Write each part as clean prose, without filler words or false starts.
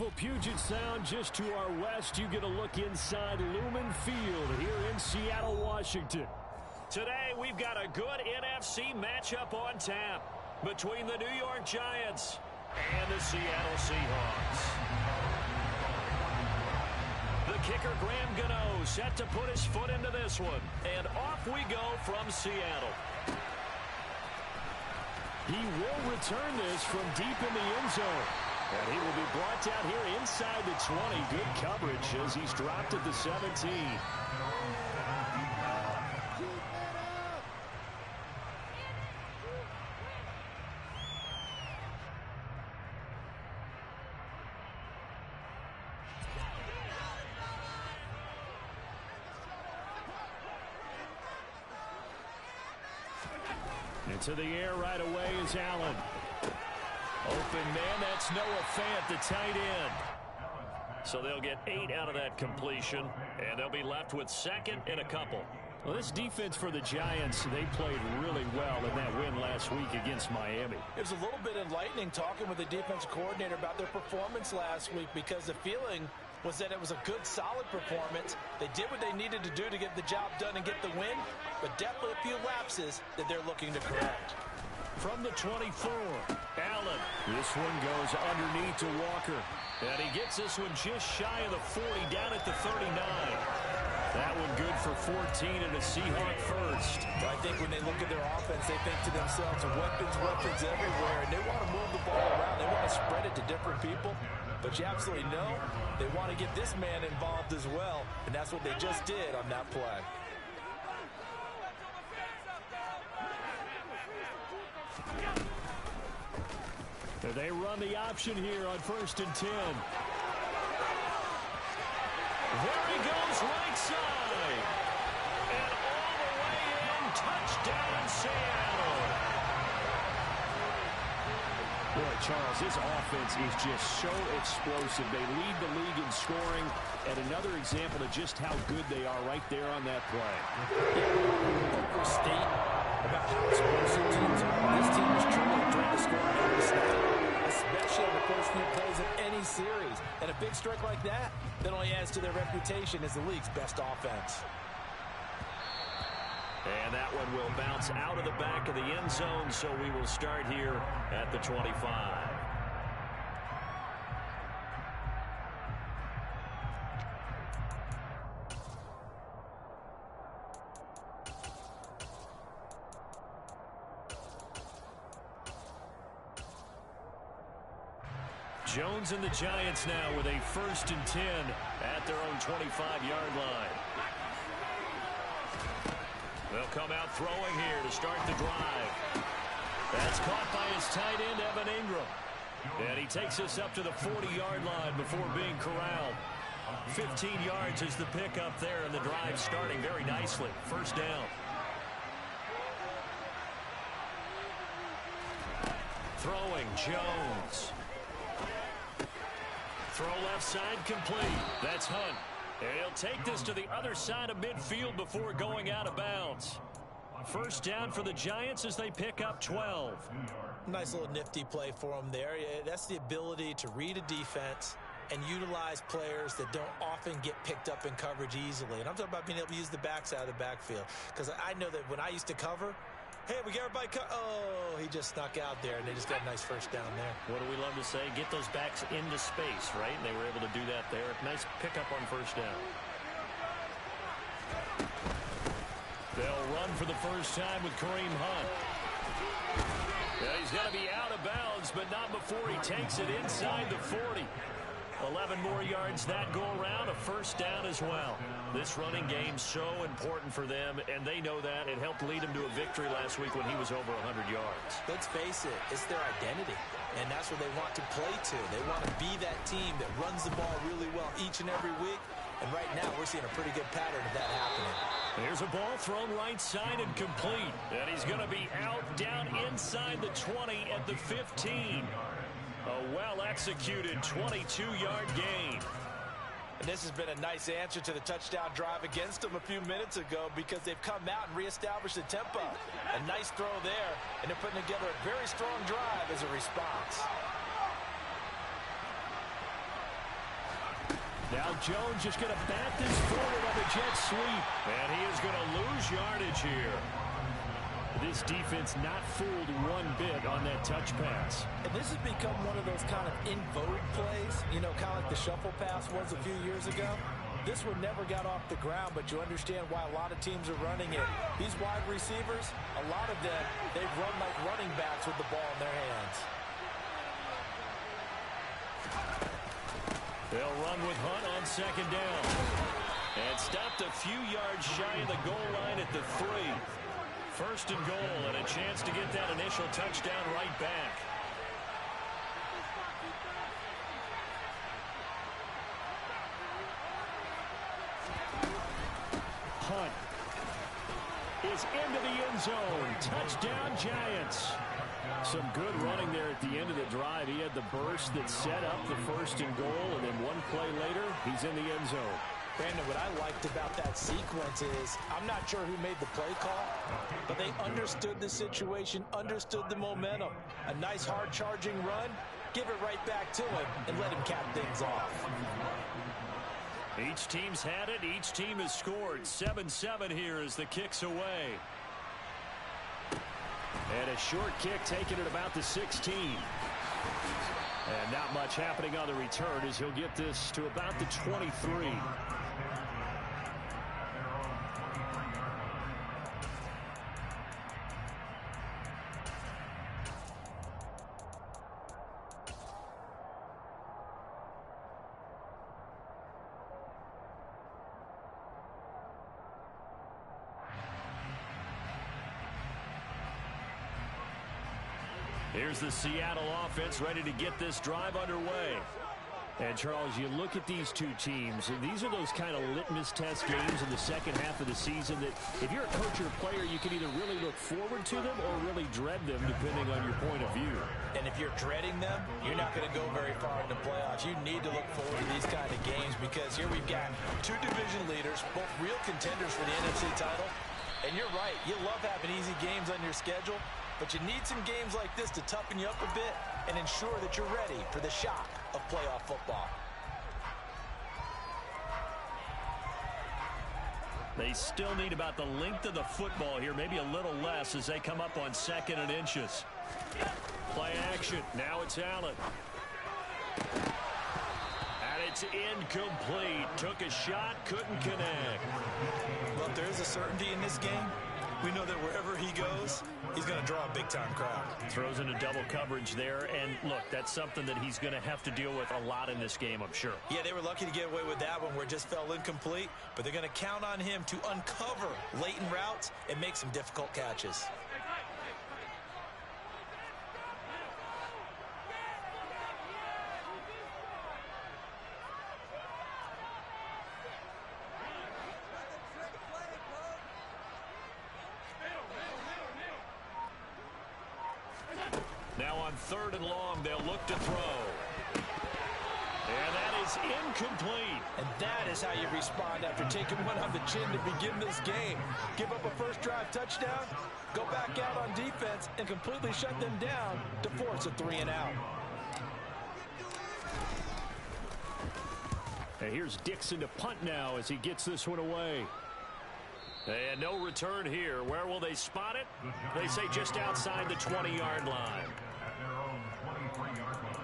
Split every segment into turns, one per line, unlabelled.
beautiful Puget Sound just to our west. You get a look inside Lumen Field here in Seattle, Washington. Today, we've got a good NFC matchup on tap between the New York Giants and the Seattle Seahawks. The kicker, Graham Gano, set to put his foot into this one. And off we go from Seattle. He will return this from deep in the end zone. And he will be brought down here inside the 20. Good coverage as he's dropped at the 17. Into the air right away is Allen. Open man, that's Noah Fant, the tight end. So they'll get 8 out of that completion, and they'll be left with second and a couple. Well, this defense for the Giants, they played really well in that win last week against Miami.
It was a little bit enlightening talking with the defensive coordinator about their performance last week, because the feeling was that it was a good, solid performance. They did what they needed to do to get the job done and get the win, but definitely a few lapses that they're looking to correct.
From the 24, Allen. This one goes underneath to Walker. And he gets this one just shy of the 40, down at the 39. That one good for 14 and a Seahawk first.
I think when they look at their offense, they think to themselves, weapons everywhere, and they want to move the ball around. They want to spread it to different people. But you absolutely know they want to get this man involved as well, and that's what they just did on that play.
They run the option here on 1st and 10. There he goes, right side. And all the way in, touchdown Seattle. Boy, Charles, this offense is just so explosive. They lead the league in scoring, and another example of just how good they are right there on that play.
Overstate about how explosive teams are. This team is truly trying to score every snap, especially in the first few plays of any series. And a big strike like that only adds to their reputation as the league's best offense.
And that one will bounce out of the back of the end zone, so we will start here at the 25. Jones and the Giants now with a 1st and 10 at their own 25-yard line. They'll come out throwing here to start the drive. That's caught by his tight end, Evan Ingram. And he takes us up to the 40-yard line before being corralled. 15 yards is the pickup there, and the drive starting very nicely. 1st down. Throwing, Jones. Throw left side complete. That's Hunt. And he'll take this to the other side of midfield before going out of bounds. 1st down for the Giants as they pick up 12.
Nice little nifty play for them there. Yeah, that's the ability to read a defense and utilize players that don't often get picked up in coverage easily. And I'm talking about being able to use the backside of the backfield. Because I know that when I used to cover, hey, we get everybody oh, he just snuck out there, and they just got a nice 1st down there.
What do we love to say? Get those backs into space, right? And they were able to do that there. Nice pickup on 1st down. They'll run for the first time with Kareem Hunt. Yeah, he's going to be out of bounds, but not before he takes it inside the 40. 11 more yards that go around, a 1st down as well. This running game so important for them, and they know that. It helped lead him to a victory last week when he was over 100 yards.
Let's face it, it's their identity, and that's what they want to play to. They want to be that team that runs the ball really well each and every week, and right now we're seeing a pretty good pattern of that happening.
There's a ball thrown right side and complete, and he's going to be out down inside the 20 at the 15. A well-executed 22-yard gain.
And this has been a nice answer to the touchdown drive against them a few minutes ago, because they've come out and reestablished the tempo. A nice throw there, and they're putting together a very strong drive as a response.
Now Jones just going to bat this forward on the jet sweep. And he is going to lose yardage here. This defense not fooled one bit on that touch pass.
And this has become one of those kind of in vogue plays, you know, kind of like the shuffle pass was a few years ago. This one never got off the ground, but you understand why a lot of teams are running it. These wide receivers, a lot of them, they've run like running backs with the ball in their hands.
They'll run with Hunt on second down. And stopped a few yards shy of the goal line at the 3. First and goal, and a chance to get that initial touchdown right back. Hunt is into the end zone. Touchdown, Giants. Some good running there at the end of the drive. He had the burst that set up the first and goal, and then one play later, he's in the end zone.
Brandon, what I liked about that sequence is I'm not sure who made the play call, but they understood the situation, understood the momentum. A nice hard-charging run, give it right back to him, and let him cap things off.
Each team's had it. Each team has scored. 7-7 here as the kick's away. And a short kick taken at about the 16. And not much happening on the return as he'll get this to about the 23. Here's the Seattle offense ready to get this drive underway. And, Charles, you look at these two teams, and these are those kind of litmus test games in the second half of the season that if you're a coach or a player, you can either really look forward to them or really dread them, depending on your point of view.
And if you're dreading them, you're not going to go very far in the playoffs. You need to look forward to these kind of games because here we've got two division leaders, both real contenders for the NFC title. And you're right, you love having easy games on your schedule, but you need some games like this to toughen you up a bit and ensure that you're ready for the shock of playoff football.
They still need about the length of the football here, maybe a little less as they come up on 2nd and inches. Play action. Now it's Allen. And it's incomplete. Took a shot, couldn't connect.
Well, if there is a certainty in this game, we know that wherever he goes, he's going to draw a big-time crowd.
Throws into double coverage there, and look, that's something that he's going to have to deal with a lot in this game, I'm sure.
Yeah, they were lucky to get away with that one where it just fell incomplete, but they're going to count on him to uncover latent routes and make some difficult catches.
Now on 3rd and long, they'll look to throw. And that is incomplete.
And that is how you respond after taking one on the chin to begin this game. Give up a first drive touchdown, go back out on defense, and completely shut them down to force a 3 and out.
And here's Dixon to punt now as he gets this one away. And no return here. Where will they spot it? They say just outside the 20-yard line.
At their own 23-yard line.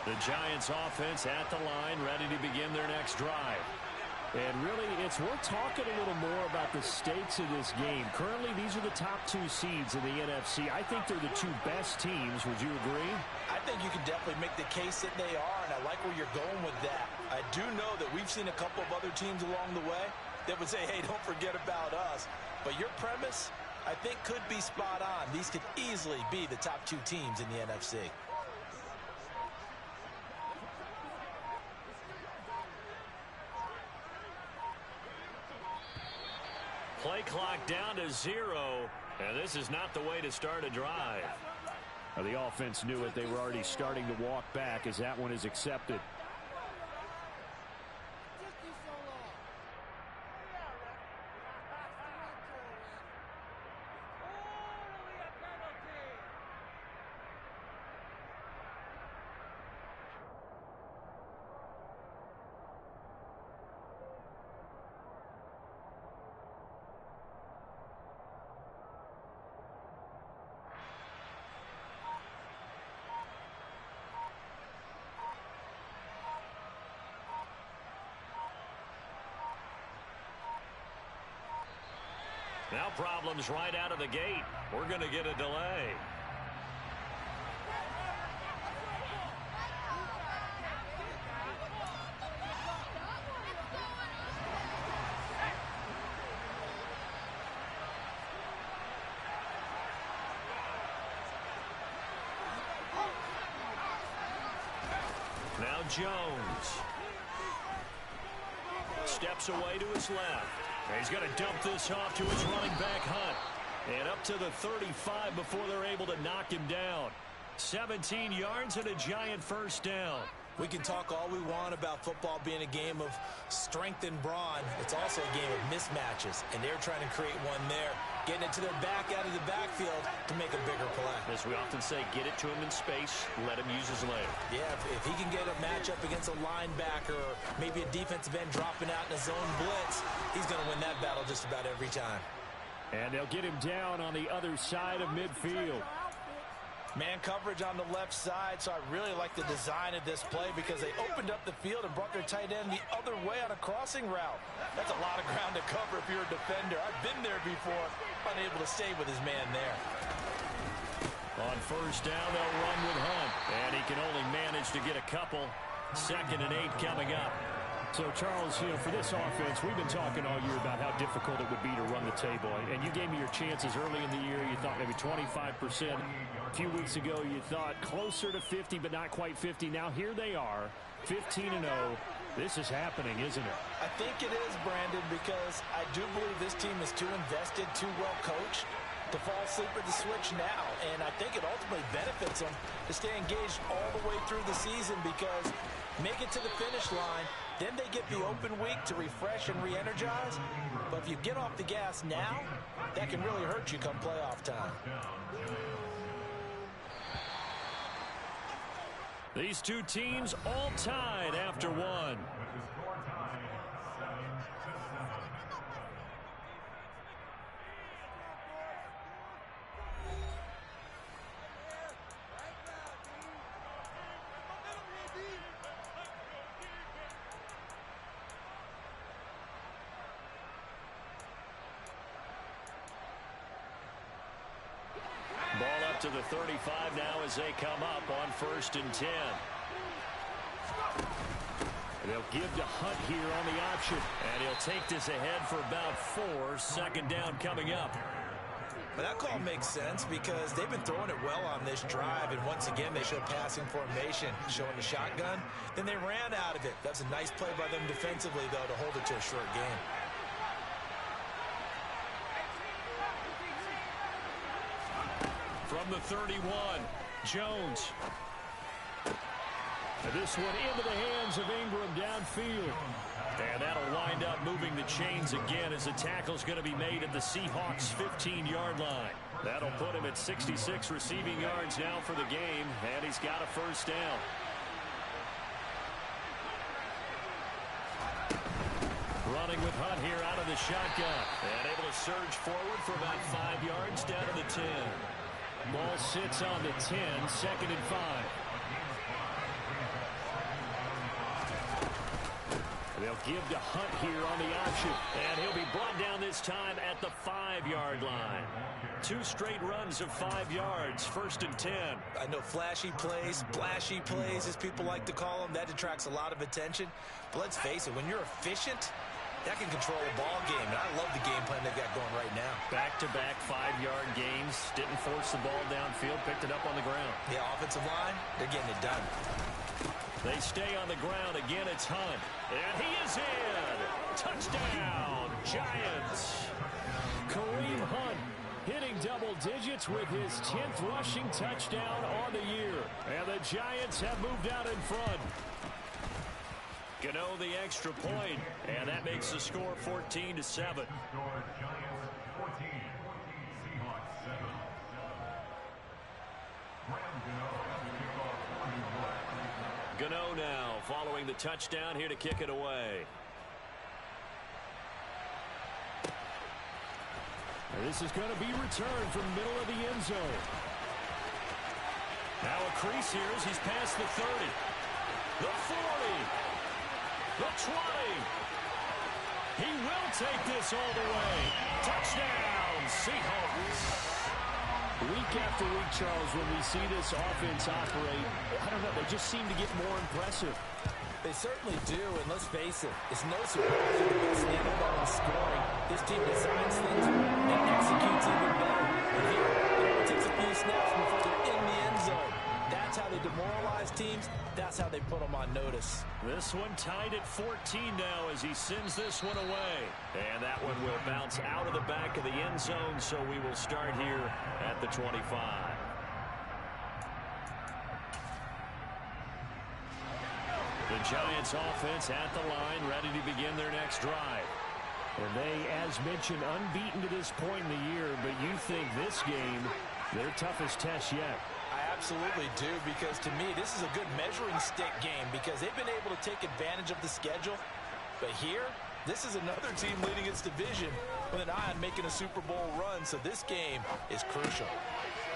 The Giants offense at the line, ready to begin their next drive. And really, it's worth talking a little more about the stakes of this game. Currently, these are the top two seeds in the NFC. I think they're the two best teams. Would you agree?
I think you can definitely make the case that they are, and I like where you're going with that. I do know that we've seen a couple of other teams along the way that would say, hey, don't forget about us. But your premise, I think, could be spot on. These could easily be the top two teams in the NFC.
Play clock down to 0, and this is not the way to start a drive. The offense knew it. They were already starting to walk back as that one is accepted. Now problems right out of the gate. We're going to get a delay. Now Jones steps away to his left. He's going to dump this off to his running back, Hunt. And up to the 35 before they're able to knock him down. 17 yards and a Giant first down.
We can talk all we want about football being a game of strength and brawn. It's also a game of mismatches, and they're trying to create one there, getting it to their back out of the backfield to make a bigger play.
As we often say, get it to him in space, let him use his leg.
Yeah, if he can get a matchup against a linebacker or maybe a defensive end dropping out in a zone blitz, he's going to win that battle just about every time.
And they'll get him down on the other side of midfield.
Man coverage on the left side, so I really like the design of this play because they opened up the field and brought their tight end the other way on a crossing route. That's a lot of ground to cover if you're a defender. I've been there before, unable to stay with his man there.
On first down, they'll run with Hunt, and he can only manage to get a couple. 2nd and 8 coming up. So, Charles, you know, for this offense, we've been talking all year about how difficult it would be to run the table. And you gave me your chances early in the year. You thought maybe 25%. A few weeks ago, you thought closer to 50, but not quite 50. Now, here they are, 15-0. This is happening, isn't it?
I think it is, Brandon, because I do believe this team is too invested, too well coached to fall asleep at the switch now. And I think it ultimately benefits them to stay engaged all the way through the season because make it to the finish line, then they get the open week to refresh and re-energize. But if you get off the gas now, that can really hurt you come playoff time.
These two teams all tied after one. Ball up to the 35 now as they come up on 1st and 10. They'll give to Hunt here on the option, and he'll take this ahead for about 4. 2nd down coming up.
But that call makes sense because they've been throwing it well on this drive, and once again they show passing formation, showing the shotgun. Then they ran out of it. That's a nice play by them defensively, though, to hold it to a short game.
From the 31, Jones. This one into the hands of Ingram downfield. And that'll wind up moving the chains again as the tackle's going to be made at the Seahawks' 15-yard line. That'll put him at 66 receiving yards now for the game, and he's got a first down. Running with Hunt here out of the shotgun. And able to surge forward for about 5 yards down to the 10. Ball sits on the 10, 2nd and 5. give to Hunt here on the option. And he'll be brought down this time at the 5-yard line. 2 straight runs of 5 yards, 1st and 10.
I know flashy plays, splashy plays, as people like to call them, that attracts a lot of attention. But let's face it, when you're efficient, that can control a ball game. And I love the game plan they've got going right now.
Back-to-back 5-yard gains. Didn't force the ball downfield. Picked it up on the ground.
The offensive line, they're getting it done.
They stay on the ground. Again, it's Hunt. And he is in. Touchdown, Giants. Kareem Hunt hitting double digits with his 10th rushing touchdown on the year. And the Giants have moved out in front. Gano the extra point, and that makes the score 14-7. Gano now following the touchdown here to kick it away. And this is going to be returned from middle of the end zone. Now a crease here as he's past the 30. The 40. The 20. He will take this all the way. Touchdown, Seahawks. Week after week, Charles, when we see this offense operate, I don't know, they just seem to get more impressive.
They certainly do, and let's face it, it's no surprise they're the best in the NFL in scoring. This team designs things and executes even better. And here, it only takes a few snaps before they're in the end zone. That's how they demoralize teams. That's how they put them on notice.
This one tied at 14 now as he sends this one away. And that one will bounce out of the back of the end zone, so we will start here at the 25. The Giants offense at the line, ready to begin their next drive. And they, as mentioned, unbeaten to this point in the year, but you think this game, their toughest test yet.
I absolutely do, because to me, this is a good measuring stick game because they've been able to take advantage of the schedule. But here, this is another team leading its division with an eye on making a Super Bowl run, so this game is crucial.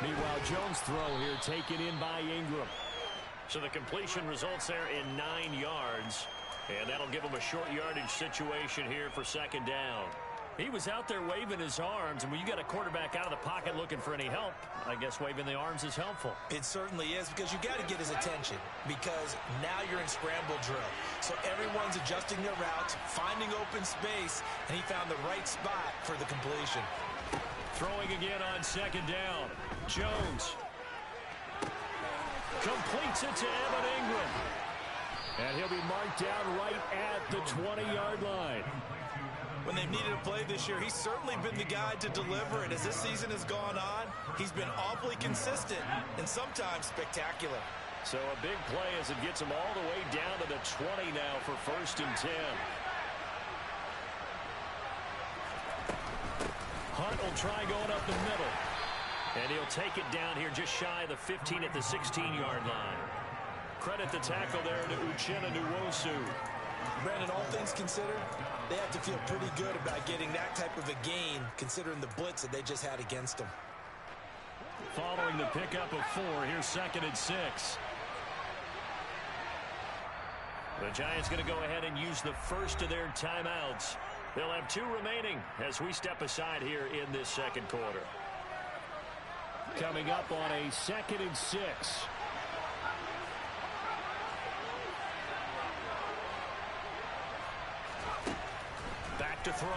Meanwhile, Jones' throw here taken in by Ingram. So the completion results there in 9 yards, and that'll give him a short yardage situation here for 2nd down. He was out there waving his arms, and when you got a quarterback out of the pocket looking for any help, I guess waving the arms is helpful.
It certainly is, because you got to get his attention, because now you're in scramble drill. So everyone's adjusting their routes, finding open space, and he found the right spot for the completion.
Throwing again on 2nd down. Jones completes it to Evan Ingram. And he'll be marked down right at the 20-yard line.
When they've needed a play this year, he's certainly been the guy to deliver. And as this season has gone on, he's been awfully consistent and sometimes spectacular.
So a big play as it gets him all the way down to the 20 now for 1st and 10. Hunt will try going up the middle. And he'll take it down here just shy of the 15 at the 16-yard line. Credit the tackle there to Uchenna Nwosu.
Brandon, all things considered, they have to feel pretty good about getting that type of a gain, considering the blitz that they just had against them.
Following the pickup of 4, here's 2nd and 6. The Giants going to go ahead and use the first of their timeouts. They'll have 2 remaining as we step aside here in this 2nd quarter. Coming up on a 2nd and 6. Back to throw.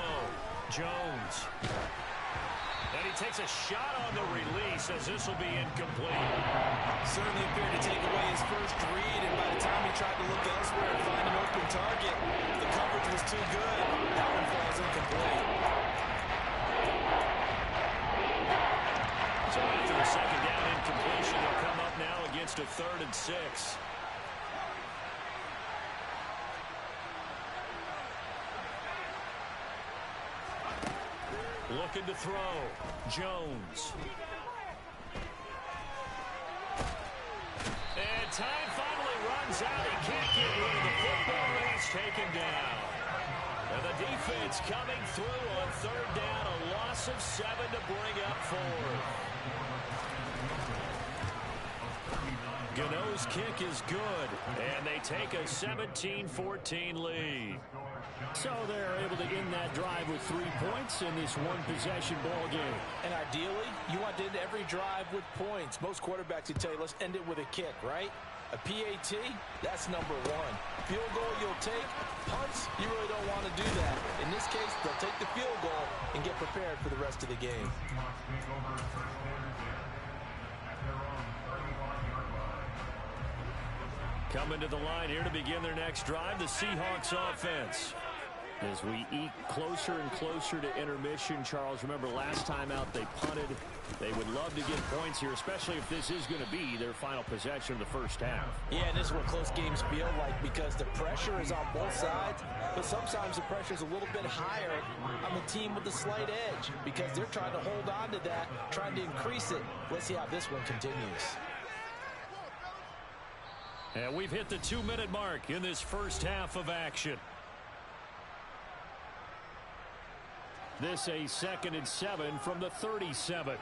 Jones. And he takes a shot on the release as this will be incomplete.
Certainly appeared to take away his first read, and by the time he tried to look elsewhere and find an open target, the coverage was too good. That one falls incomplete.
So after a 2nd down incompletion, they'll come up now against a 3rd and 6. Looking to throw. Jones. And time finally runs out. He can't get rid of the football, and he's taken down. And the defense coming through on 3rd down. A loss of 7 to bring up 4th. Gano's kick is good, and they take a 17-14 lead. So they're able to end that drive with 3 points in this one-possession ball game.
And ideally, you want to end every drive with points. Most quarterbacks would tell you, let's end it with a kick, right? A PAT, that's number one. Field goal you'll take. Punts, you really don't want to do that. In this case, they'll take the field goal and get prepared for the rest of the game.
Coming to the line here to begin their next drive, the Seahawks offense. As we eke closer and closer to intermission, Charles, remember last time out they punted. They would love to get points here, especially if this is going to be their final possession of the first half.
Yeah, and this is what close games feel like because the pressure is on both sides, but sometimes the pressure is a little bit higher on the team with the slight edge because they're trying to hold on to that, trying to increase it. Let's see how this one continues.
And we've hit the 2-minute mark in this first half of action. This a 2nd and 7 from the 37.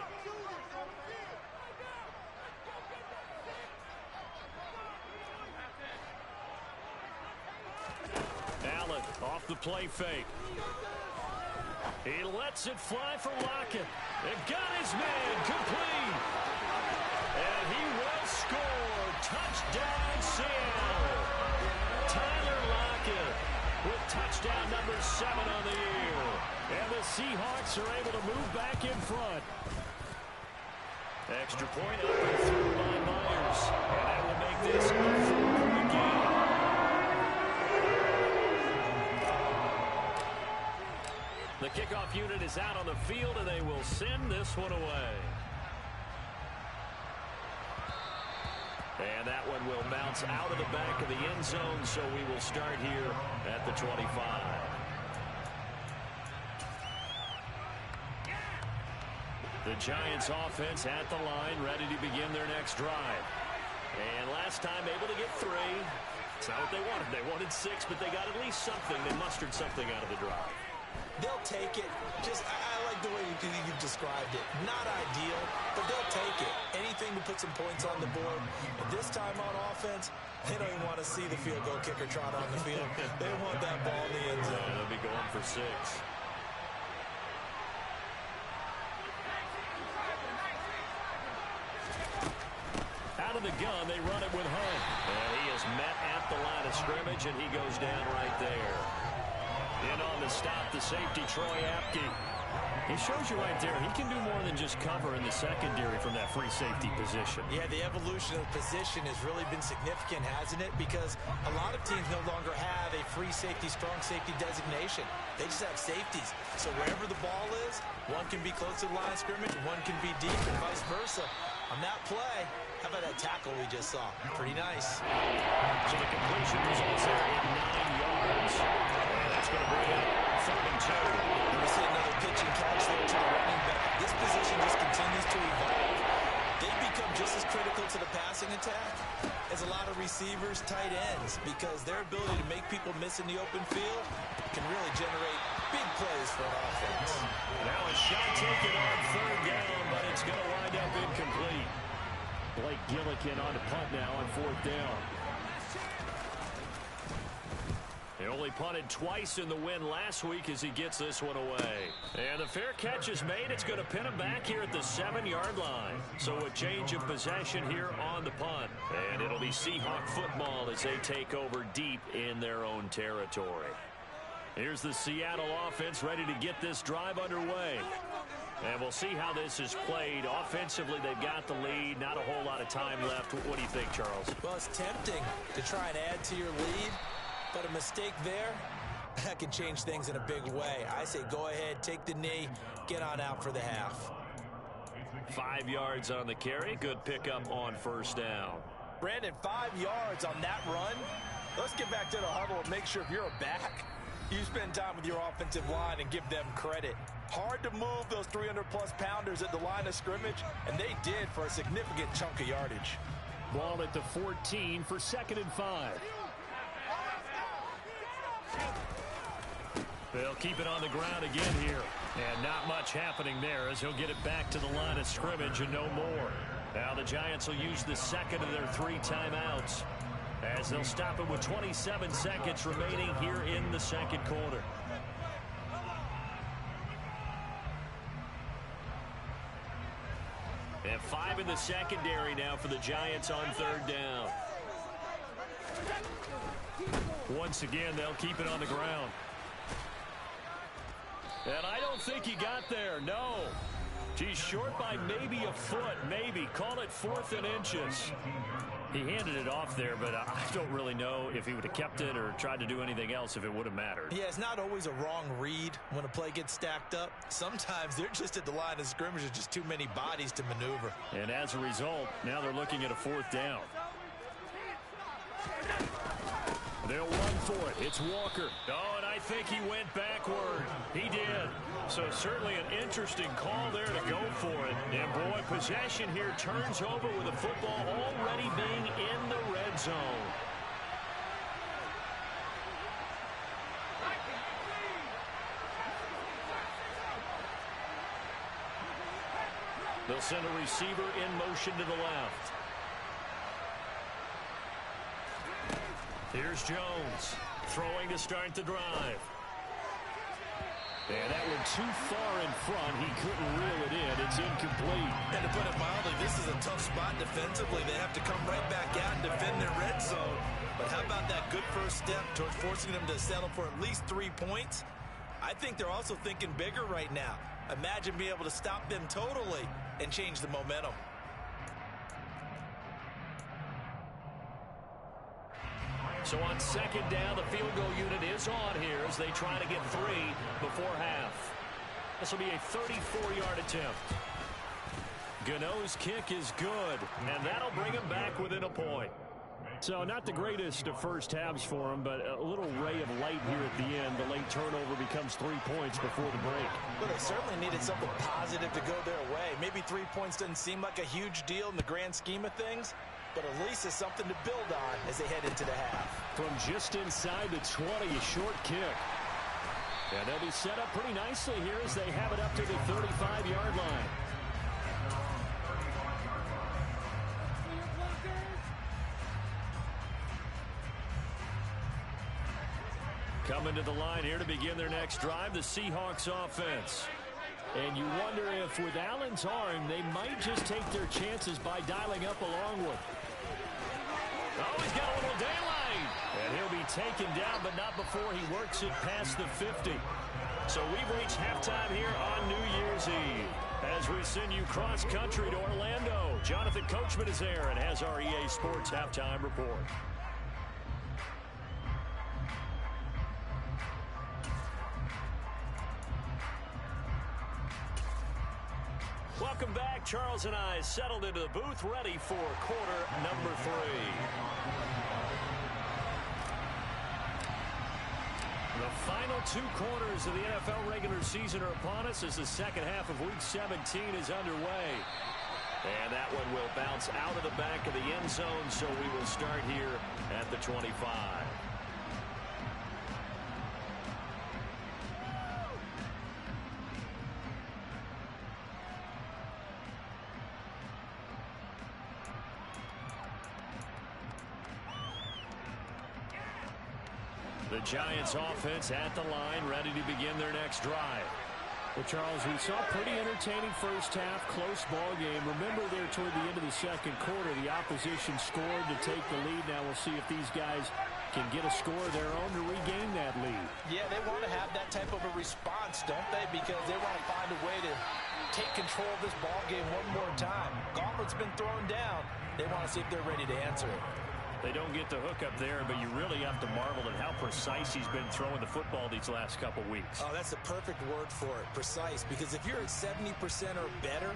Allen off the play fake. He lets it fly for Lockett. It got his man complete. And he will score. Touchdown, Seattle. Tyler Lockett with touchdown number 7 on the year. And the Seahawks are able to move back in front. Extra point up and through by Myers. And that will make this a 4-point game. The kickoff unit is out on the field, and they will send this one away. And that one will bounce out of the back of the end zone, so we will start here at the 25. The Giants offense at the line, ready to begin their next drive. And last time able to get 3. It's not what they wanted. They wanted 6, but they got at least something. They mustered something out of the drive.
They'll take it. I like the way you've described it. Not ideal, but they'll take it. Anything to put some points on the board. But this time on offense, they don't even want to see the field goal kicker trot on the field. They want that ball in the end zone.
Yeah, they'll be going for 6. Out of the gun, they run it with Hunt. And he is met at the line of scrimmage, and he goes down right there. In on the stop, the safety, Troy Apke. He shows you right there, he can do more than just cover in the secondary from that free safety position.
Yeah, the evolution of the position has really been significant, hasn't it? Because a lot of teams no longer have a free safety, strong safety designation. They just have safeties. So wherever the ball is, one can be close to the line of scrimmage, one can be deep, and vice versa. On that play, how about that tackle we just saw? Pretty nice.
So the completion results there in 9 yards. And that's going to bring up 3rd and 2.
We see another pitch and catch there to the running back. This position just continues to evolve. They become just as critical to the passing attack as a lot of receivers, tight ends, because their ability to make people miss in the open field can really generate big plays for an offense.
Now a shot taken on 3rd down, but it's going to wind up incomplete. Blake Gillikin on the punt now on 4th down. He only punted twice in the win last week as he gets this one away. And the fair catch is made. It's going to pin him back here at the 7-yard line. So a change of possession here on the punt. And it'll be Seahawk football as they take over deep in their own territory. Here's the Seattle offense ready to get this drive underway. And we'll see how this is played. Offensively, they've got the lead. Not a whole lot of time left. What do you think, Charles?
Well, it's tempting to try and add to your lead, but a mistake there, that can change things in a big way. I say go ahead, take the knee, get on out for the half.
5 yards on the carry. Good pickup on 1st down.
Brandon, 5 yards on that run. Let's get back to the huddle and make sure if you're a back, you spend time with your offensive line and give them credit. Hard to move those 300-plus pounders at the line of scrimmage, and they did for a significant chunk of yardage.
Ball at the 14 for 2nd and 5. They'll keep it on the ground again here. And not much happening there as he'll get it back to the line of scrimmage and no more. Now the Giants will use the 2nd of their 3 timeouts. as they'll stop it with 27 seconds remaining here in the second quarter. And 5 in the secondary now for the Giants on third down. Once again, they'll keep it on the ground. And I don't think he got there, no. He's short by maybe a foot, maybe. Call it 4th and inches. He handed it off there, but I don't really know if he would have kept it or tried to do anything else if it would have mattered.
Yeah, it's not always a wrong read when a play gets stacked up. Sometimes they're just at the line of scrimmage. There's just too many bodies to maneuver.
And as a result, now they're looking at a 4th down. They'll run for it. It's Walker. Oh, and I think he went backward. He did. So certainly an interesting call there to go for it. And boy, possession here turns over with the football already being in the red zone. They'll send a receiver in motion to the left. Here's Jones, throwing to start the drive. And that one too far in front. He couldn't reel it in. It's incomplete.
And to put it mildly, this is a tough spot defensively. They have to come right back out and defend their red zone. But how about that good first step towards forcing them to settle for at least 3 points? I think they're also thinking bigger right now. Imagine being able to stop them totally and change the momentum.
So on second down, the field goal unit is on here as they try to get 3 before half. This will be a 34-yard attempt. Gano's kick is good, and that'll bring him back within a point. So not the greatest of first halves for him, but a little ray of light here at the end. The late turnover becomes 3 points before the break.
Well, they certainly needed something positive to go their way. Maybe 3 points doesn't seem like a huge deal in the grand scheme of things, but at least it's something to build on as they head into the half.
From just inside the 20, a short kick. And they'll be set up pretty nicely here as they have it up to the 35-yard line. Coming to the line here to begin their next drive, the Seahawks offense. And you wonder if with Allen's arm, they might just take their chances by dialing up a long one. Oh, he's got a little daylight. And he'll be taken down, but not before he works it past the 50. So we've reached halftime here on New Year's Eve. As we send you cross-country to Orlando, Jonathan Coachman is there and has our EA Sports halftime report. Welcome back. Charles and I settled into the booth, ready for quarter number 3. The final 2 quarters of the NFL regular season are upon us as the second half of Week 17 is underway. And that one will bounce out of the back of the end zone, so we will start here at the 25. The Giants offense at the line, ready to begin their next drive.
Well, Charles, we saw a pretty entertaining first half, close ball game. Remember there toward the end of the second quarter, the opposition scored to take the lead. Now we'll see if these guys can get a score of their own to regain that lead.
Yeah, they want to have that type of a response, don't they? Because they want to find a way to take control of this ball game one more time. Gauntlet's been thrown down. They want to see if they're ready to answer it.
They don't get the hook up there, but you really have to marvel at how precise he's been throwing the football these last couple weeks.
Oh, that's the perfect word for it, precise. Because if you're at 70% or better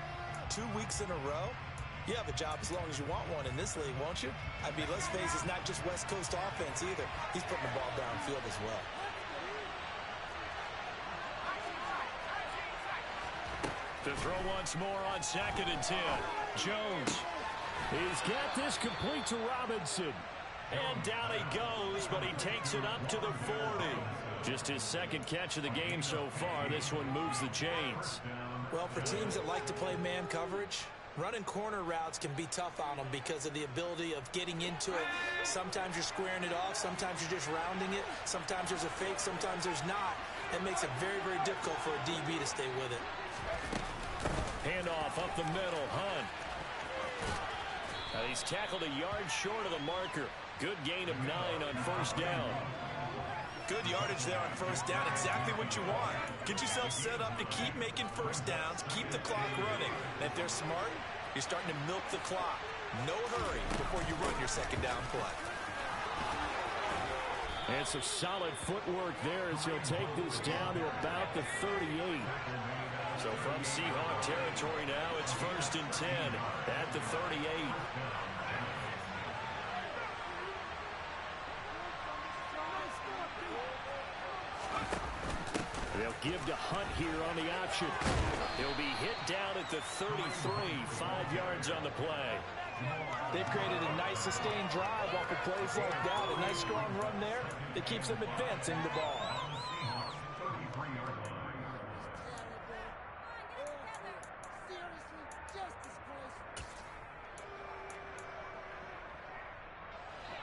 2 weeks in a row, you have a job as long as you want one in this league, won't you? I mean, let's face it, it's not just West Coast offense either. He's putting the ball downfield as well.
To throw once more on 2nd and 10. Jones. He's got this complete to Robinson. And down he goes, but he takes it up to the 40. Just his second catch of the game so far. This one moves the chains.
Well, for teams that like to play man coverage, Running corner routes can be tough on them because of the ability of getting into it. Sometimes you're squaring it off. Sometimes you're just rounding it. Sometimes there's a fake. Sometimes there's not. It makes it very, very difficult for a DB to stay with it.
Handoff up the middle. Hunt. He's tackled a yard short of the marker. Good gain of 9 on first down.
Good yardage there on first down. Exactly what you want. Get yourself set up to keep making first downs, keep the clock running. And if they're smart, you're starting to milk the clock. No hurry before you run your second down play.
And some solid footwork there as he'll take this down to about the 38.
So from Seahawk territory now, it's 1st and 10 at the 38.
They'll give to Hunt here on the option.
He'll be hit down at the 33, 5 yards on the play.
They've created a nice sustained drive off of plays like that. A nice strong run there that keeps them advancing the ball.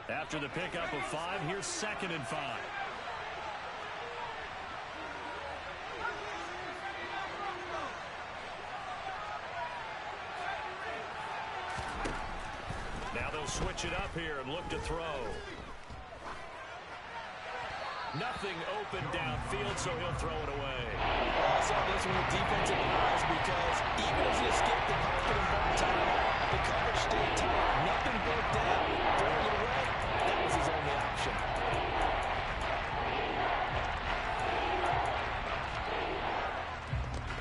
After the pickup of 5, here's 2nd and 5. Now they'll switch it up here and look to throw. Nothing open downfield, so he'll throw it away.
I saw this one with defensive eyes because even as he escaped the pocket and ball time, the coverage stayed tight. Nothing broke down. Throwing it away, that was his only option.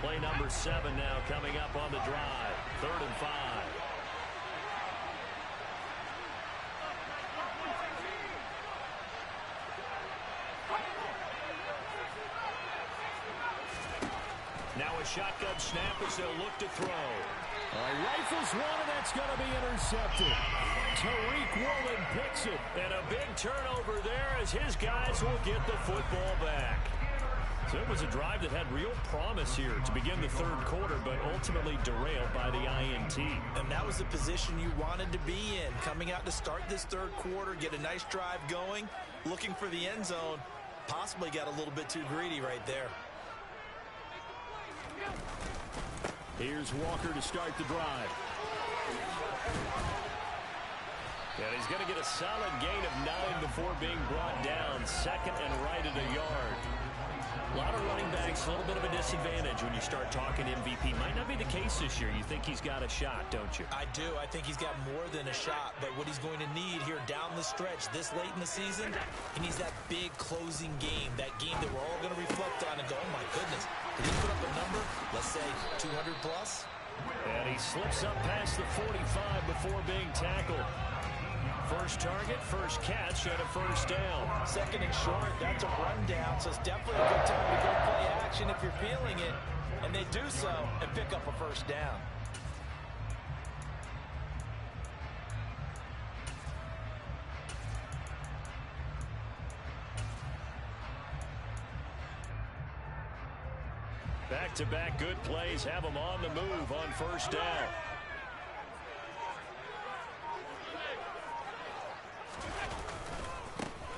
Play number 7 now coming up on the drive. 3rd and 5. Now a shotgun snap as they'll look to throw.
Rifles one, and that's going to be intercepted. Tariq Woolen picks it.
And a big turnover there as his guys will get the football back. So it was a drive that had real promise here to begin the 3rd quarter, but ultimately derailed by the INT.
And that was the position you wanted to be in. Coming out to start this 3rd quarter, get a nice drive going, looking for the end zone. Possibly got a little bit too greedy right there.
Here's Walker to start the drive.
And he's going to get a solid gain of 9 before being brought down. 2nd and right at a yard. A lot of running backs, a little bit of a disadvantage when you start talking MVP. Might not be the case this year. You think he's got a shot, don't you?
I do. I think he's got more than a shot. But what he's going to need here down the stretch this late in the season, he needs that big closing game. That game that we're all going to reflect on and go, oh, my goodness. Did he put up a number, let's say 200 plus?
And he slips up past the 45 before being tackled. First target, first catch, and a first down.
2nd and short, that's a rundown, so it's definitely a good time to go play action if you're feeling it. And they do so and pick up a first down.
Back-to-back good plays have them on the move on first down.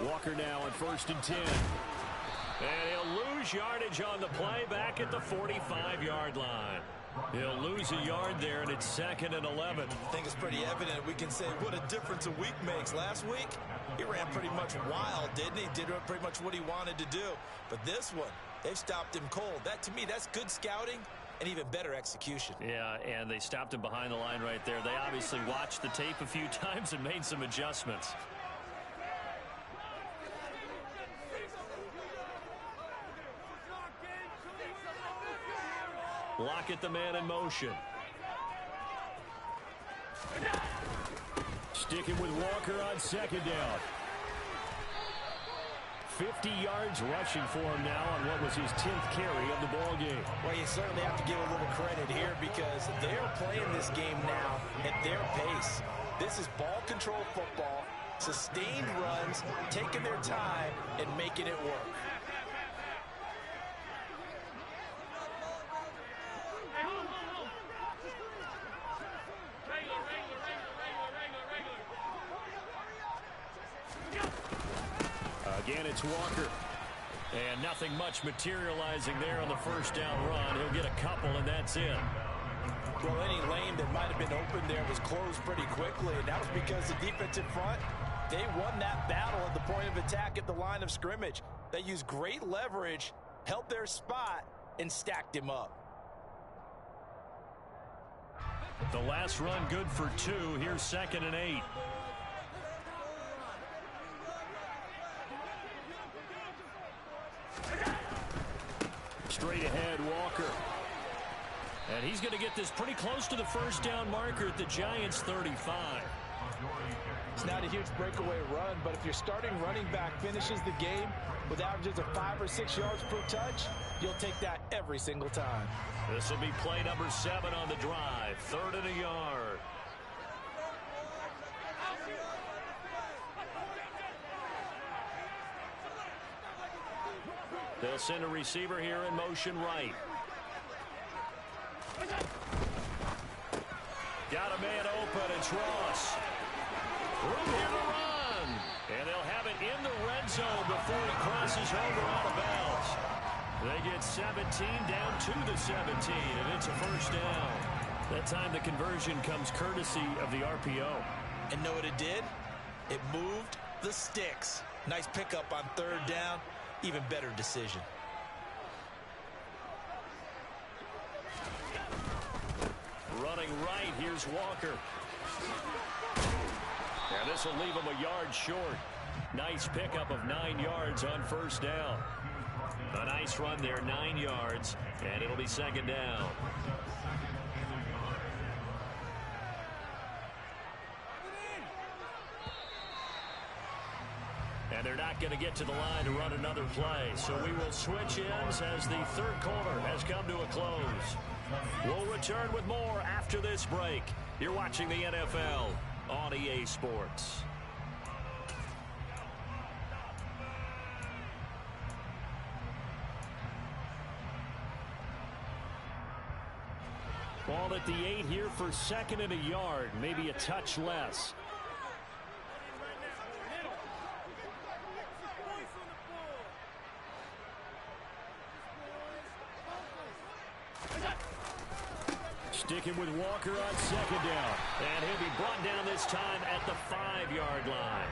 Walker now on 1st and 10.
And he'll lose yardage on the play back at the 45-yard line. He'll lose a yard there, and it's 2nd and 11.
I think it's pretty evident. We can say what a difference a week makes. Last week, he ran pretty much wild, didn't he? Did pretty much what he wanted to do. But this one, they've stopped him cold. That, to me, that's good scouting and even better execution.
Yeah, and they stopped him behind the line right there. They obviously watched the tape a few times and made some adjustments. Lockett, the man in motion.
Sticking with Walker on 2nd down. 50 yards rushing for him now on what was his 10th carry of the ball game.
Well, you certainly have to give a little credit here because they're playing this game now at their pace. This is ball control football, sustained runs, taking their time and making it work.
Again, it's Walker. And nothing much materializing there on the first down run. He'll get a couple, and that's it.
Well, any lane that might have been open there was closed pretty quickly, and that was because the defensive front, they won that battle at the point of attack at the line of scrimmage. They used great leverage, held their spot, and stacked him up.
The last run good for 2. Here's 2nd and 8. Straight ahead, Walker. And he's going to get this pretty close to the first down marker at the Giants' 35.
It's not a huge breakaway run, but if your starting running back finishes the game with averages of 5 or 6 yards per touch, you'll take that every single time.
This will be play number 7 on the drive. 3rd and a yard. They'll send a receiver here in motion right. Got a man open. It's Ross. Room here to run. And they'll have it in the red zone before he crosses over out of bounds. They get 17 down to the 17, and it's a first down. That time the conversion comes courtesy of the RPO.
And know what it did? It moved the sticks. Nice pickup on 3rd down. Even better decision.
Running right, here's Walker. And this will leave him a yard short. Nice pickup of 9 yards on first down. A nice run there, 9 yards, and it'll be 2nd down. And they're not going to get to the line to run another play. So we will switch ends as the 3rd quarter has come to a close. We'll return with more after this break. You're watching the NFL on EA Sports. Ball at the 8 here for 2nd and a yard, maybe a touch less. Sticking with Walker on 2nd down. And he'll be brought down this time at the 5-yard line.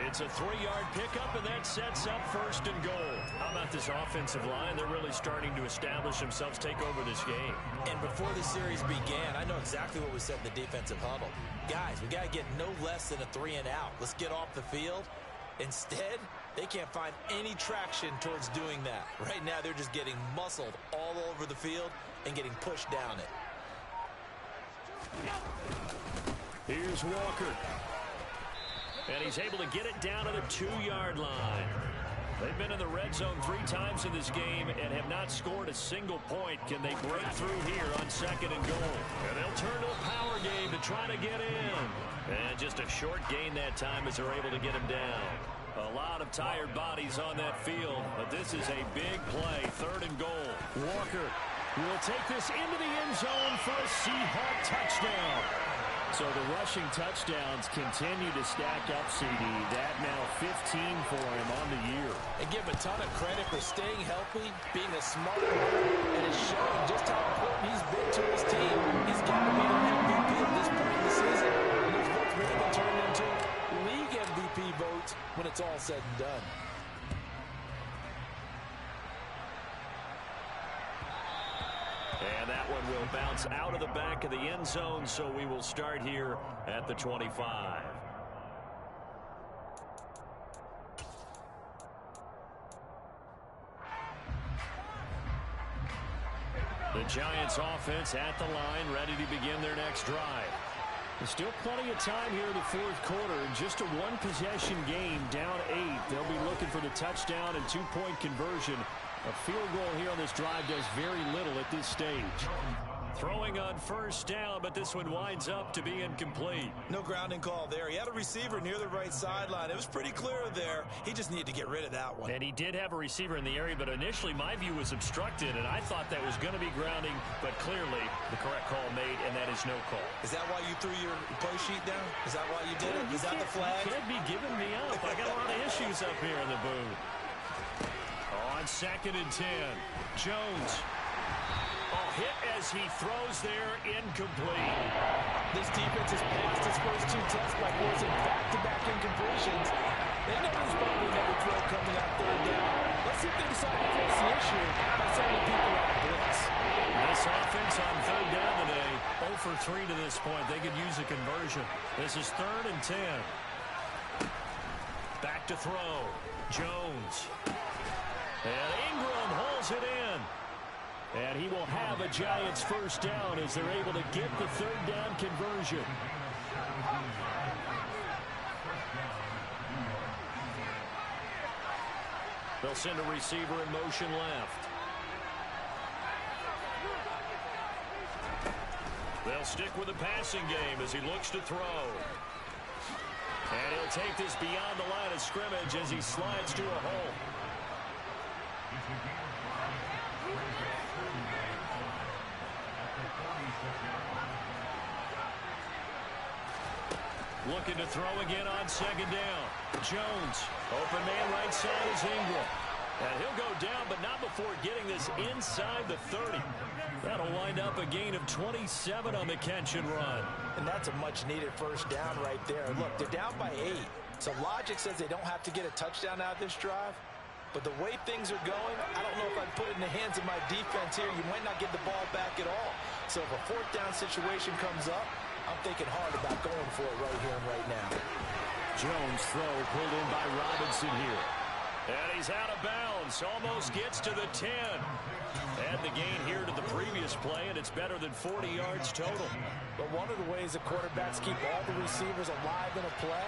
It's a 3-yard pickup, and that sets up 1st and goal. How about this offensive line? They're really starting to establish themselves, take over this game.
And before the series began, I know exactly what we said in the defensive huddle. Guys, we got to get no less than a 3 and out. Let's get off the field. Instead, they can't find any traction towards doing that. Right now, they're just getting muscled all over the field and getting pushed down it.
Here's Walker. And he's able to get it down to the 2-yard line. They've been in the red zone 3 times in this game and have not scored a single point. Can they break through here on 2nd and goal? And they'll turn to a power game to try to get in. And just a short gain that time as they're able to get him down. A lot of tired bodies on that field, but this is a big play. 3rd and goal. Walker will take this into the end zone for a Seahawk touchdown. So the rushing touchdowns continue to stack up, CD. That now 15 for him on the year.
And give him a ton of credit for staying healthy, being a smart runner, and it's showing just how important he's been to his team. He's got to be the MVP at this point in the season. And those votes may have been turned into league MVP votes when it's all said and done.
And that one will bounce out of the back of the end zone, so we will start here at the 25. The Giants offense at the line, ready to begin their next drive. There's still plenty of time here in the 4th quarter. Just a 1-possession game, down 8. They'll be looking for the touchdown and 2-point conversion. A field goal here on this drive does very little at this stage. Throwing on first down, but this one winds up to be incomplete.
No grounding call there. He had a receiver near the right sideline. It was pretty clear there. He just needed to get rid of that one.
And he did have a receiver in the area, but initially my view was obstructed, and I thought that was going to be grounding, but clearly the correct call made, and that is no call.
Is that why you threw your play sheet down? Is that why you did it? Is that the flag?
You can't be giving me up. I got a lot of issues up here in the booth. On 2nd and 10, Jones. Oh, hit as he throws there, incomplete.
This defense has passed its first 2 tests by forcing back-to-back incompletions. They know there's probably another throw coming on 3rd down. Let's see if they decide to force the issue by sending people out of blitz.
This offense on 3rd down today, 0 for 3 to this point. They could use a conversion. This is 3rd and 10. Back to throw. Jones. And Ingram holds it in. And he will have a Giants first down as they're able to get the 3rd down conversion. They'll send a receiver in motion left. They'll stick with the passing game as he looks to throw. And he'll take this beyond the line of scrimmage as he slides to a hole. Looking to throw again on 2nd down. Jones, open man right side is Ingram. And he'll go down, but not before getting this inside the 30. That'll wind up a gain of 27 on the catch and run.
And that's a much-needed first down right there. Look, they're down by 8. So logic says they don't have to get a touchdown out of this drive. But the way things are going, I don't know if I'd put it in the hands of my defense here. You might not get the ball back at all. So if a 4th down situation comes up, I'm thinking hard about going for it right here and right now.
Jones throw pulled in by Robinson here. And he's out of bounds. Almost gets to the 10. Add the gain here to the previous play, and it's better than 40 yards total.
But one of the ways the quarterbacks keep all the receivers alive in a play,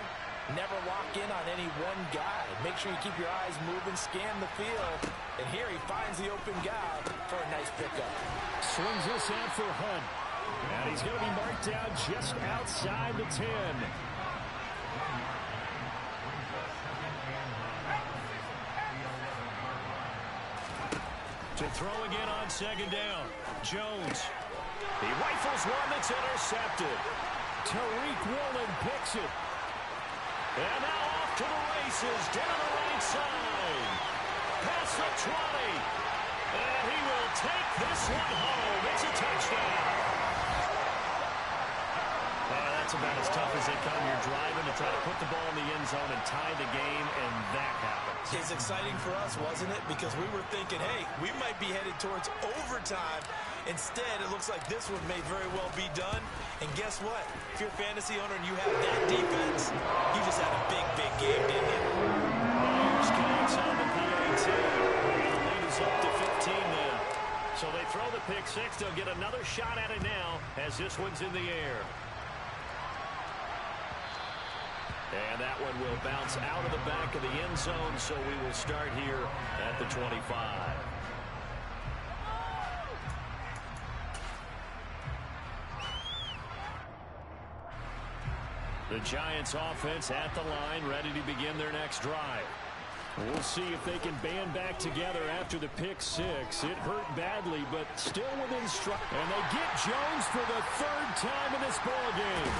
never lock in on any one guy. Make sure you keep your eyes moving, scan the field. And here he finds the open guy for a nice pickup.
Swings this out for Hunt. And he's going to be marked down just outside the 10.
To throw again on 2nd down. Jones. He rifles one that's intercepted.
Tariq Woolen picks it.
And now off to the races down the right side. Past the 20. And he will take this one home. It's a touchdown. That's about as tough as they come. You're driving to try to put the ball in the end zone and tie the game, and that happens.
It's exciting for us, wasn't it? Because we were thinking, hey, we might be headed towards overtime. Instead, it looks like this one may very well be done. And guess what? If you're a fantasy owner and you have that defense, you just had a big, big game, didn't you?
Here's Cox on the PAT. And the lead is up to 15 now. So they throw the pick 6. They'll get another shot at it now as this one's in the air. And that one will bounce out of the back of the end zone, so we will start here at the 25. The Giants offense at the line, ready to begin their next drive.
We'll see if they can band back together after the pick 6. It hurt badly, but still within strike. And they get Jones for the 3rd time in this ballgame.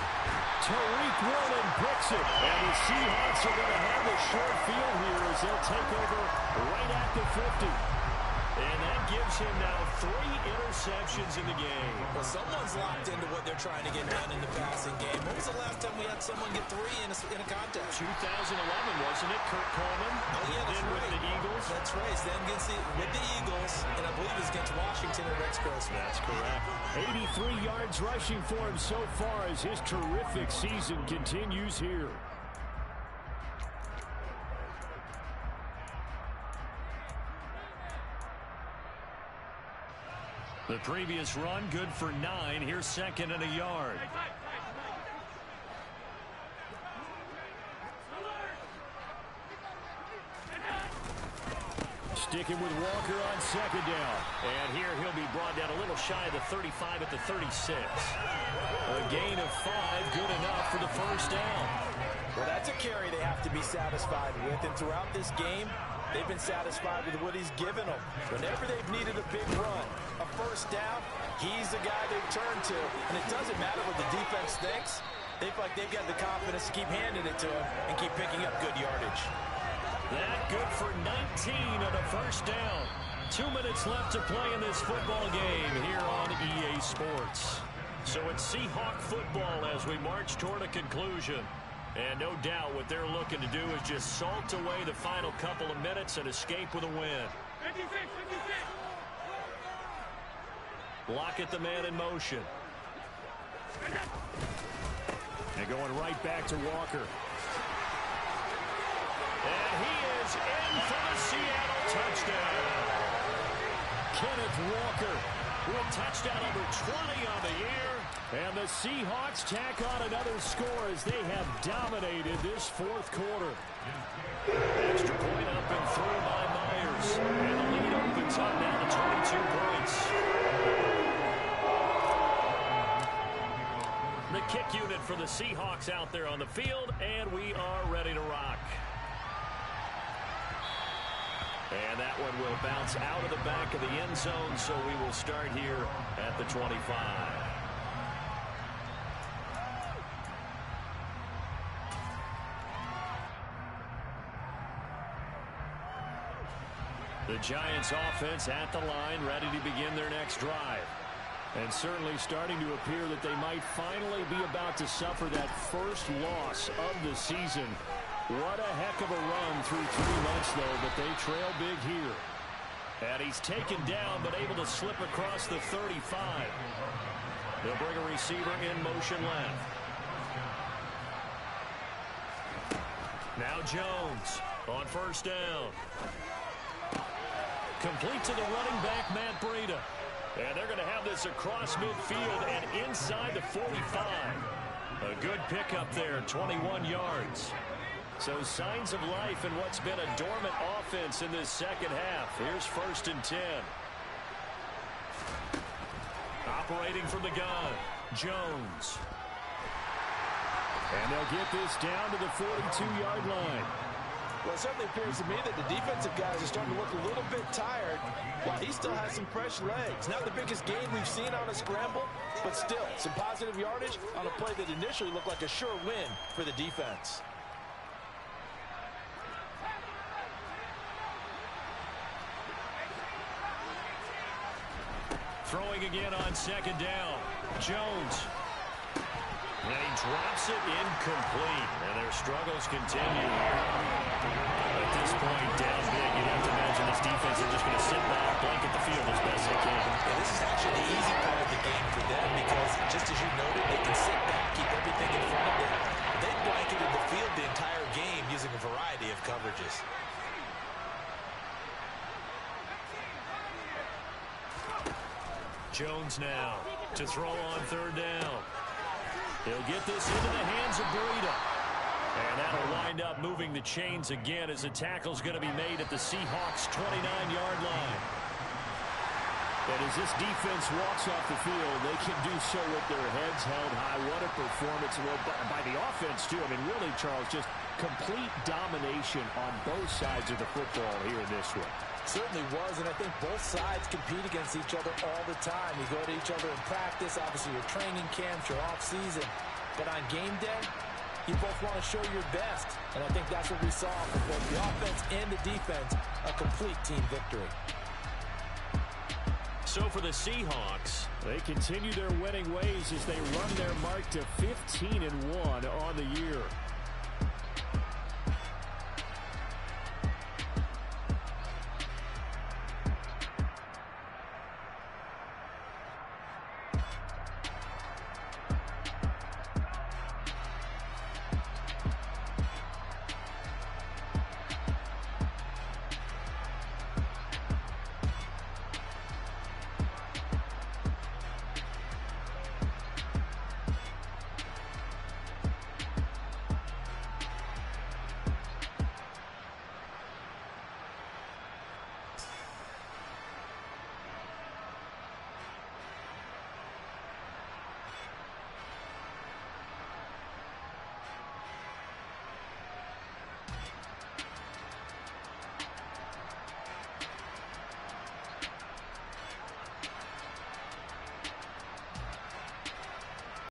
Tariq Woolen picks it. And the Seahawks are going to have a short field here as they'll take over right at the 50.
And that gives him now 3 interceptions in the game.
Well, someone's locked into what they're trying to get done in the passing game. When was the last time we had someone get 3 in a contest?
2011, wasn't it? Kurt Coleman.
Oh, yeah, that's
then
right.
With the Eagles.
That's right. Then with the Eagles, and I believe it's against Washington and Rex Grossman.
That's correct.
83 yards rushing for him so far as his terrific season continues here.
The previous run, good for 9. Here's 2nd and a yard. Sticking with Walker on second down. And here he'll be brought down a little shy of the 35 at the 36. A gain of 5, good enough for the first down.
Well, that's a carry they have to be satisfied with. And throughout this game, they've been satisfied with what he's given them. Whenever they've needed a big run, a first down, he's the guy they've turned to. And it doesn't matter what the defense thinks. They feel like they've got the confidence to keep handing it to him and keep picking up good yardage.
That good for 19 on a first down. 2 minutes left to play in this football game here on EA Sports. So it's Seahawk football as we march toward a conclusion. And no doubt what they're looking to do is just salt away the final couple of minutes and escape with a win.
56.
Lockett, the man in motion. And going right back to Walker. And he is in for the Seattle touchdown. Kenneth Walker with touchdown number 20 on the year. And the Seahawks tack on another score as they have dominated this fourth quarter. Extra point up and through by Myers. And the lead opens up now to 22 points. The kick unit for the Seahawks out there on the field, and we are ready to rock. And that one will bounce out of the back of the end zone, so we will start here at the 25. The Giants offense at the line, ready to begin their next drive. And certainly starting to appear that they might finally be about to suffer that first loss of the season. What a heck of a run through 3 months, though, but they trail big here. And he's taken down, but able to slip across the 35. They'll bring a receiver in motion left. Now Jones on first down. Complete to the running back, Matt Breida. And they're going to have this across midfield and inside the 45. A good pickup there, 21 yards. So signs of life in what's been a dormant offense in this second half. Here's 1st and 10. Operating from the gun, Jones. And they'll get this down to the 42-yard line.
Well, it certainly appears to me that the defensive guys are starting to look a little bit tired while he still has some fresh legs. Not the biggest gain we've seen on a scramble, but still some positive yardage on a play that initially looked like a sure win for the defense.
Throwing again on second down. Jones. And he drops it incomplete. And their struggles continue here. At this point, down big, you'd have to imagine this defense is just going to sit back, blanket the field as best they can.
Yeah, this is actually the easy part of the game for them because, just as you noted, they can sit back, keep everything in front of them. They blanketed the field the entire game using a variety of coverages.
Jones now to throw on third down. He'll get this into the hands of Breida. And that'll wind up moving the chains again as the tackle's going to be made at the Seahawks' 29-yard line. And as this defense walks off the field, they can do so with their heads held high. What a performance by the offense, too. I mean, really, Charles, just complete domination on both sides of the football here in this one.
Certainly was, and I think both sides compete against each other all the time. You go to each other in practice, obviously your training camps, your off-season. But on game day, you both want to show your best. And I think that's what we saw from both the offense and the defense, a complete team victory.
So for the Seahawks, they continue their winning ways as they run their mark to 15-1 on the year.